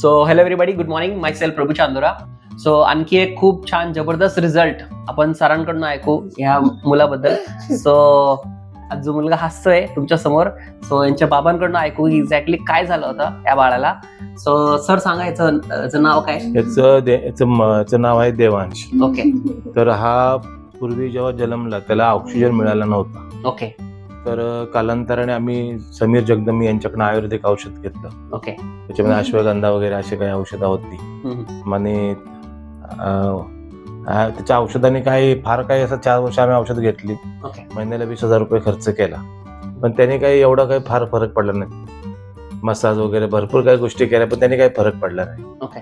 So hello everybody, good morning. Myself Prabhu Chandora. So आणखी एक खूप छान जबरदस्त रिझल्ट आपण सरांकडून ऐकू ह्या मुलाबद्दल. सो आज जो मुलगा हसतोय तुमच्या समोर, सो यांच्या बाबांकडून ऐकू एक्झॅक्टली काय झालं होतं या बाळाला. सो सर सांगा याचं नाव काय? याचं नाव आहे देवांश. ओके तर हा पूर्वी जेव्हा जन्मला त्याला ऑक्सिजन मिळाला नव्हता. ओके तर कालांतराने आम्ही समीर जगदमी यांच्याकडनं आयुर्वेदिक औषध घेतलं. ओके त्याच्यामध्ये अश्वगंधा वगैरे अशी काही औषधं होती. आणि त्याच्या औषधाने फार काही असं 4 वर्ष आम्ही औषध घेतली. ओके महिन्याला 20,000 रुपये खर्च केला, पण त्याने काही एवढा काही फार फरक पडला नाही. मसाज वगैरे भरपूर काही गोष्टी केल्या, पण त्याने काही फरक पडला नाही. ओके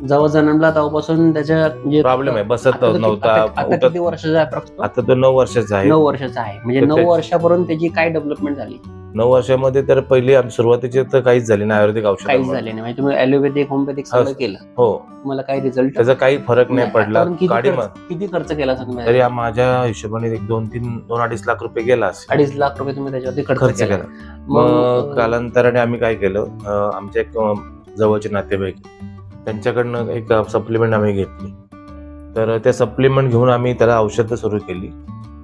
जेव्हा जन्मला तेव्हापासून त्याच्या प्रॉब्लेम आहे, बसत नव्हता. आता किती वर्षाचा आहे? आता तो 9 वर्षाचा आहे. 9 वर्षाचा आहे. म्हणजे 9 वर्षापर्यंत त्याची काय डेव्हलपमेंट झाली? 9 वर्षामध्ये तर पहिली सुरुवातीची तर काहीच झाली नाही आयुर्वेदिक औषध. काहीच झाले नाही. म्हणजे तुम्ही ॲलोपॅथिक होमिओपॅथिक सगळं केलं, हो. तुम्हाला काही रिझल्ट? त्याचा काही फरक नाही पडला. किती खर्च केला तुम्ही? तरी माझ्या हिशोबाने 2-2.5 लाख रुपये गेला असेल. 2.5 लाख रुपये तुम्ही त्याच्यावरती खर्च केला. मग कालांतराने आम्ही काय केलं, आमचे एक जवळचे नातेवाईक त्यांच्याकडनं एक सप्लिमेंट आम्ही घेतली. तर त्या सप्लिमेंट घेऊन आम्ही त्याला औषधं सुरू केली.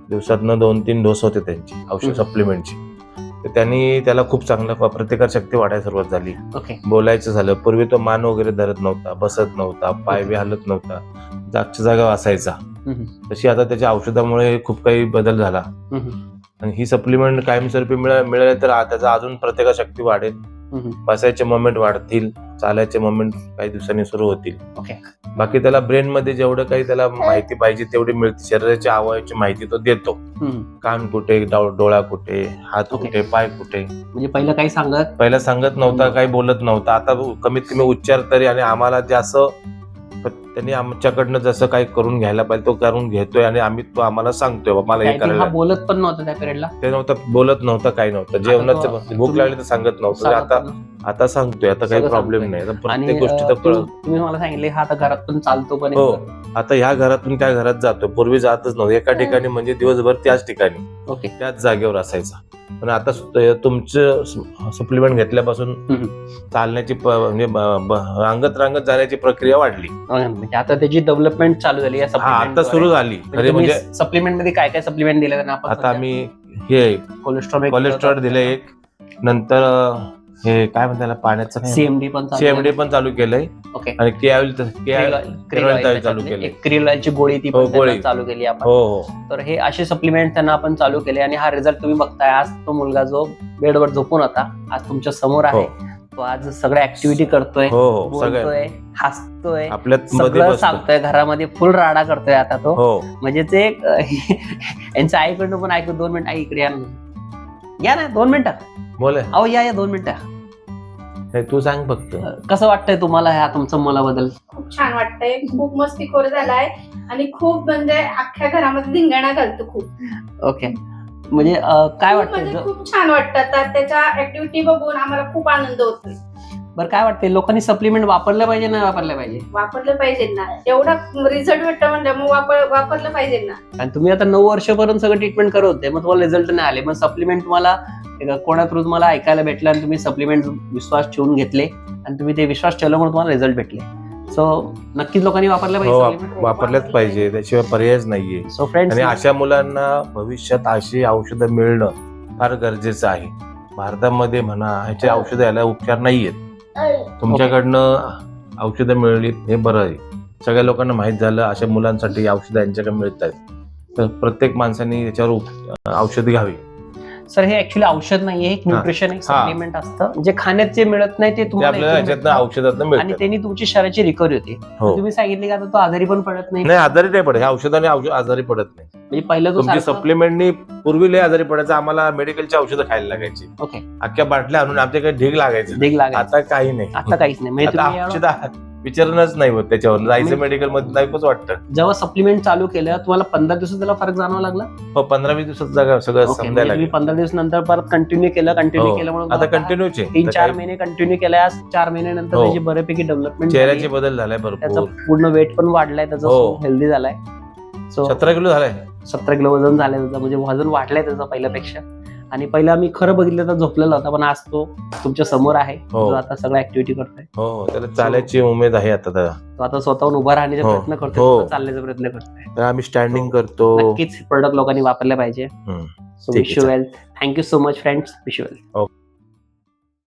दिवसातनं 2-3 डोस होते त्यांची औषध सप्लिमेंटची. तर त्यांनी त्याला खूप चांगला प्रतिकार शक्ती वाढायला सुरुवात झाली. बोलायचं झालं, पूर्वी तो मान वगैरे धरत नव्हता, बसत नव्हता, पाय बी हलत नव्हता, जागच्या जागा असायचा. तशी आता त्याच्या औषधामुळे खूप काही बदल झाला. आणि ही सप्लिमेंट कायमस्वरूपी मिळाले तर त्याचा अजून प्रतिकार शक्ती वाढेल, बसायचे मोमेंट वाढतील, चालायचे मोमेंट काही दिवसांनी सुरू होतील. बाकी त्याला ब्रेन मध्ये जेवढं काही त्याला माहिती पाहिजे तेवढी मिळते. शरीराच्या अवयवाची माहिती तो देतो. कान कुठे, डोळा कुठे, हात कुठे, पाय कुठे. म्हणजे पहिला सांगत नव्हता, काही बोलत नव्हता. आता कमीत कमी उच्चार तरी, आणि आम्हाला जसं त्यांनी आमच्याकडनं जसं काही करून घ्यायला पाहिजे तो करून घेतोय, आणि तो आम्हाला सांगतोय मला हे करायला. बोलत पण नव्हतं त्या पिरियडला? ते नव्हतं, बोलत नव्हतं, काही नव्हतं. जेवणाचं भूक लागली तर सांगत नव्हतं. आता सांगतोय. आता काही प्रॉब्लेम नाही. प्रत्येक गोष्टी तुम्ही मला सांगितले हा आता घरातून चालतो पण? हो, आता ह्या घरातून त्या घरात जातो. पूर्वी जातच नव्हतं. एका ठिकाणी म्हणजे दिवसभर त्याच ठिकाणी, त्याच जागेवर असायचा. पण आता तुमचं सप्लिमेंट घेतल्यापासून चालण्याची म्हणजे अंगत रांगत जाण्याची प्रक्रिया वाढली. म्हणजे आता त्याची डेव्हलपमेंट चालू झाली. आता सुरू झाली. म्हणजे सप्लिमेंट मध्ये काय काय सप्लिमेंट दिले त्यांना? आता आम्ही हे कोलेस्ट्रॉल दिले एक, नंतर हे काय म्हणतात पाण्याचं सीएमडी पण चालू केलंय. आणि चालू केलंय. क्रिओलची गोळी ती चालू केली आपण. तर हे असे सप्लिमेंट त्यांना आपण चालू केले, आणि हा रिझल्ट तुम्ही बघताय. आज तो मुलगा जो बेडवर झोपून होता आज तुमच्या समोर आहे. तो आज सगळ्या ऍक्टिव्हिटी करतोय, बोलतोय, हसतोय, सगळं सांगतोय, घरामध्ये फुल राडा करतोय आता तो. म्हणजे ते यांच्या आईकडनं पण ऐकू. 2 मिनिट आई इकडे या ना, 2 मिनिटं बोल. अहो या 2 मिनिटं. तू सांग फक्त, कसं वाटतंय तुम्हाला ह्या तुमच्या मुलाबद्दल? खूप छान वाटतंय. खूप मस्तीखोर झालाय आणि खूप म्हणजे अख्ख्या घरामध्ये धिंगाणा घालतो खूप. ओके, म्हणजे काय वाटतं? खूप छान वाटतं. त्याच्या ऍक्टिव्हिटी बघून आम्हाला खूप आनंद होतोय. बरं, काय वाटतंय लोकांनी सप्लिमेंट वापरलं पाहिजे ना वापरलं पाहिजे? वापरलं पाहिजे ना. एवढा रिझल्ट भेटतो म्हणजे मग वापरलं पाहिजे ना. आणि तुम्ही आता 9 वर्षापर्यंत सगळं ट्रीटमेंट करत होते, मग तुम्हाला रिझल्ट नाही आले. मग सप्लिमेंट तुम्हाला कोणा थ्रू तुम्हाला ऐकायला भेटलं, आणि तुम्ही सप्लिमेंट विश्वास ठेवून घेतले, आणि तुम्ही ते विश्वास ठेवलं म्हणून तुम्हाला रिझल्ट भेटले. सो नक्कीच लोकांनी वापरलं पाहिजे. वापरलंच पाहिजे, त्याशिवाय पर्यायच नाहीये. सो फ्रेंड्स, आणि अशा मुलांना भविष्यात अशी औषधं मिळणं फार गरजेचं आहे. भारतामध्ये म्हणा ह्याचे औषधं याला उपचार नाहीयेत. तुमच्याकडनं औषधं मिळली हे बरं आहे. सगळ्या लोकांना माहित झालं अशा मुलांसाठी औषधं यांच्याकडे मिळत आहेत. तर प्रत्येक माणसाने याच्यावर औषध घ्यावी. सर, हे ऍक्च्युअली औषध नाहीये, एक न्यूट्रिशन, एक सप्लिमेंट असतं जे खाण्यात जे मिळत नाही ते तुम्हाला औषधात मिळतं, आणि त्यांनी तुमची शरीराची रिकव्हरी होते. तुम्ही सांगितले की आता तो आजारी पण पडत नाही. आजारी नाही पडत. ह्या औषधाने आजारी पडत नाही. म्हणजे पहिलं तुमची सप्लिमेंटनी पूर्वी लय आजारी पडायचं. आम्हाला मेडिकलची औषधं खायला लागायची. अख्ख्या बाटल्या आणून आमच्याकडे ढीग लागायचं. आता काही नाही. आता काहीच नाही. विचारणच नाही होत त्याच्यावर. जायचं मेडिकल मध्ये नाहीच वाटतं. जेव्हा सप्लिमेंट चालू केलं तुम्हाला 15 दिवसात त्याला फरक जाणवा लागला? हो, 15-20 दिवसात सगळं समजायला लागलं. 15 दिवस नंतर परत कंटिन्यू केलं म्हणून आता कंटिन्यूचे 3-4 महिने कंटिन्यू केलं. आज 4 महिन्यानंतर त्याची बऱ्यापैकी डेव्हलपमेंट, चेहऱ्याचे बदल झालाय भरपूर. त्याचा पूर्ण वेट पण वाढलाय, त्याचा हेल्दी झालाय. 17 किलो झालाय. 17 किलो वजन झालंय त्याचं. म्हणजे वजन वाढलंय त्याचं पहिल्यापेक्षा. आणि पहिला मी खरं बघितलं तर झोपलेला होता, पण आज तो तुमच्या समोर आहे, हो. जो आता सगळ्या ऍक्टिव्हिटी करतोय. हो त्याला चालायची उमेद आहे आता त्याला. तो आता स्वतःहून उभा राहण्याचा हो. प्रयत्न करतोय, हो. स्वतः चालण्याचा प्रयत्न करतोय. तर आम्ही स्टँडिंग हो. करतो. नक्कीच प्रोडक्ट लोकांनी वापरले पाहिजे. हम्म. सो ठीक विश आहे, you wealth. Thank you so much friends. Wish you wealth.